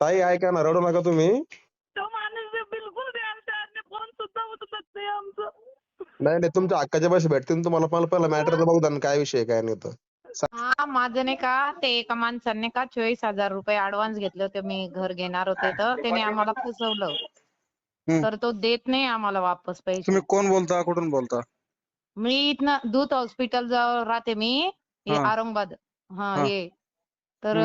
ताई ऐका ना, रडू नका तुम्ही. तो माणूस बिलकुल द्यायला फोन सुद्धा उचलत नाही आमचं. नाही नाही, तुमच्या हक्काचे पैसे भेटतील तुम्हाला. मला पहिला मॅटर तर बघू द्या ना, काय विषय काय नाही तर. हा माझं नाही का ते एका माणसाने का 24,000 रुपये ऍडव्हान्स घेतले होते. मी घर घेणार होते तर त्याने आम्हाला फसवलं. तर तो देत नाही आम्हाला वापस पैसे. तुम्ही कोण बोलता, कुठून बोलता? मी इथनं दूत हॉस्पिटल जवळ राहते मी, औरंगाबाद. हे तर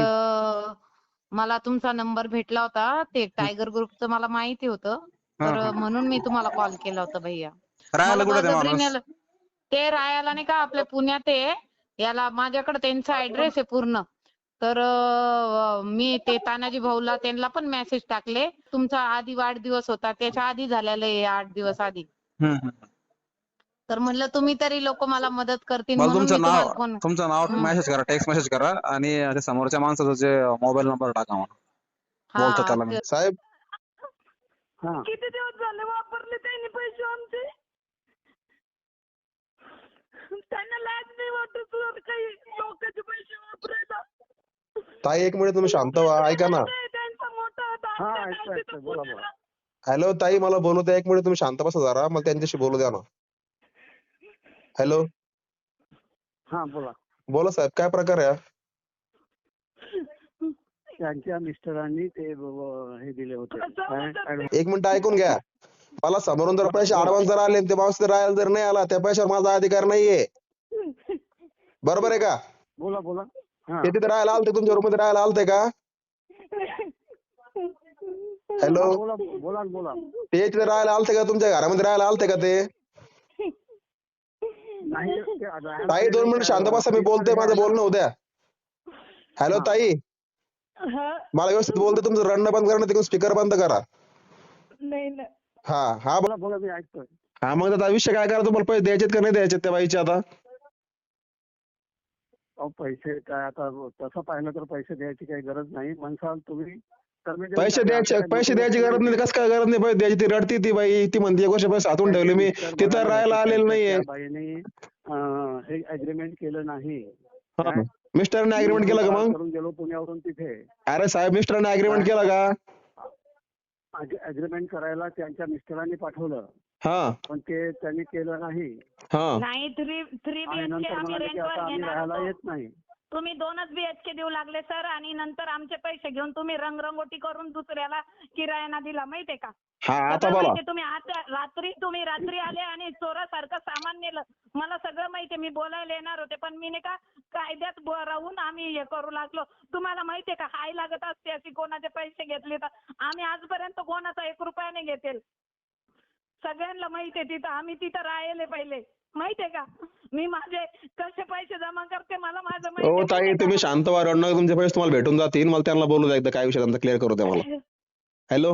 मला तुमचा नंबर भेटला होता. ते टायगर ग्रुपचं मला माहिती होतं. तर म्हणून मी तुम्हाला कॉल केला होता भैया. राहायला कुठे ते माणूस? ते राहायला नाही का आपल्या पुण्यात आहे. याला माझ्याकडे त्यांचा ऍड्रेस आहे पूर्ण. तर मी ते तानाजी भाऊला त्यांना पण मेसेज टाकले. तुमचा आधी वाढदिवस होता, त्याच्या आधी झालेला आहे 8 दिवस आधी. तर म्हणलं तुम्ही तरी लोक मला मदत करतील मला म्हणून मी तुम्हाला फोन. तुमचं नाव मेसेज करा, टेक्स्ट मेसेज करा आणि त्या समोरच्या माणसाचा जे मोबाईल नंबर टाका मला. बोलतो त्याला मी. साहेब किती दिवस झाले वापरले त्यांनी पैसे आमचे. त्यांना लाज नाही वाटत सर काही लोकांचे पैसे वापरायला. ताई एक मिनिट तुम्ही शांत व्हा. ऐका ना. त्यांचा मोठा बोला बोला. हॅलो ताई, मला बोलू द्या. एक मिनिट तुम्ही शांत बसा जरा, मला त्यांच्याशी बोलू द्या ना. हॅलो हा बोला. बोला साहेब, काय प्रकार आहे? त्यांच्या मिस्टरांनी ते हे दिले होते. एक मिनिट ऐकून घ्या. मला समोरून जर पैसे ऍडव्हान्स जर आले, ते माणूस राहायला जर नाही आला, त्या पैशावर माझा अधिकार नाहीये. बरोबर आहे का? बोला बोला. ते तिथे राहायला आलते, तुमच्या रूम मध्ये राहायला आलते का? हॅलो बोला बोला बोला. ते तिथे राहायला आलते का? तुमच्या घरामध्ये राहायला आलते का ते? ताई 2 मिनिट शांत बसा, मी बोलतोय, माझं बोलणं होऊ द्या. हॅलो ताई, मला व्यवस्थित बोलतोय. तुमचं रडणं बंद करा, तिकडून स्पीकर बंद करा. नाही ना. हा बोला बोला, मी ऐकतोय. हा मग आता विषय काय करा, तुम्हाला पैसे द्यायचेत का नाही द्यायचे त्या बाईचे आता? पैसे काय आता तसं पाहिलं तर पैसे द्यायची काही गरज नाही. म्हणसाल तुम्ही तर मी पैसे द्यायची गरज नाही. कसं काय गरज नाही पैसे द्यायची? ती रडती ती बाई, ती म्हणते 1 वर्ष पैसे साठवून ठेवले मी, तिथं राहायला आलेलं नाहीये. बाईने हे अग्रीमेंट केलं नाही. मिस्टरने अग्रीमेंट केलं का मग? करून गेलो पुण्यावरून तिथे. अरे साहेब, मिस्टरने अग्रीमेंट केलं का? अग्रीमेंट करायला त्यांच्या मिस्टरांनी पाठवलं, पण ते त्यांनी केलं नाही. नाही 3 आणि BHK नंतर आम्ही म्हणाले की रेंटवर आता आम्ही घेणार राहायला होतो. येत नाही. तुम्ही 2च BHK देऊ लागले सर, आणि नंतर आमचे पैसे घेऊन तुम्ही रंगरंगोटी करून दुसऱ्याला किरायाना दिला माहितीये का? आता बोला. तुम्ही रात्री आले आणि चोरासारखं सामान नेलं. मला सगळं माहितीये. मी बोलायला येणार होते, पण मी नाही का कायद्यात राहून आम्ही हे करू लागलो. तुम्हाला माहितीये का हाय लागत असते अशी कोणाचे पैसे घेतले तर आम्ही आजपर्यंत कोणाचा 1 रुपया नाही घेतले. सगळ्यांना माहितीये तिथं आम्ही तिथं राहिले पहिले. माहितीये का मी माझे कसे पैसे जमा करते, मला माझं हो ताई, तुम्ही शांत व्हा, रडू नका. तुमचे पैसे तुम्हाला भेटून जातील. मला त्यांना बोलू द्या एकदा, काय विषय त्यांचा क्लिअर करू द्या मला. हॅलो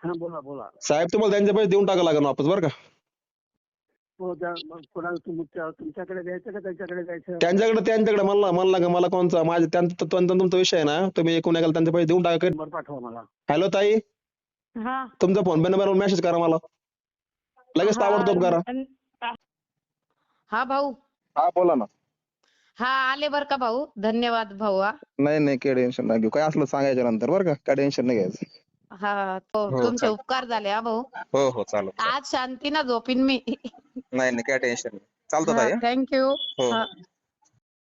हा बोला बोला. साहेब, तुम्हाला त्यांचे पैसे देऊन टाका लागेल वापस, बरं का? कोणाला तुमच्याकडे द्यायचं का त्यांच्याकडे द्यायचं? त्यांच्याकडे मला कोणचा माझ्या तुमचा विषय आहे ना, तुम्ही एकूण एकाला त्यांचे पैसे देऊन टाका. नंबर पाठवा मला. हॅलो ताई, तुमचा फोन पे नंबरवर मेसेज करा मला लगेच, ताबडतोब करा. हा भाऊ. हा बोला ना. हा आले बर का भाऊ. धन्यवाद भाऊ. नाही काय टेन्शन नाही घेऊ. काय असलं सांगायच्या नंतर, बरं का? काय टेन्शन नाही घ्यायचं. तुमचे उपकार झाले हा भाऊ. हो चालेल. आज शांतीनं झोपीन मी. नाही काय टेन्शन नाही. चालतं ताई. थँक्यू.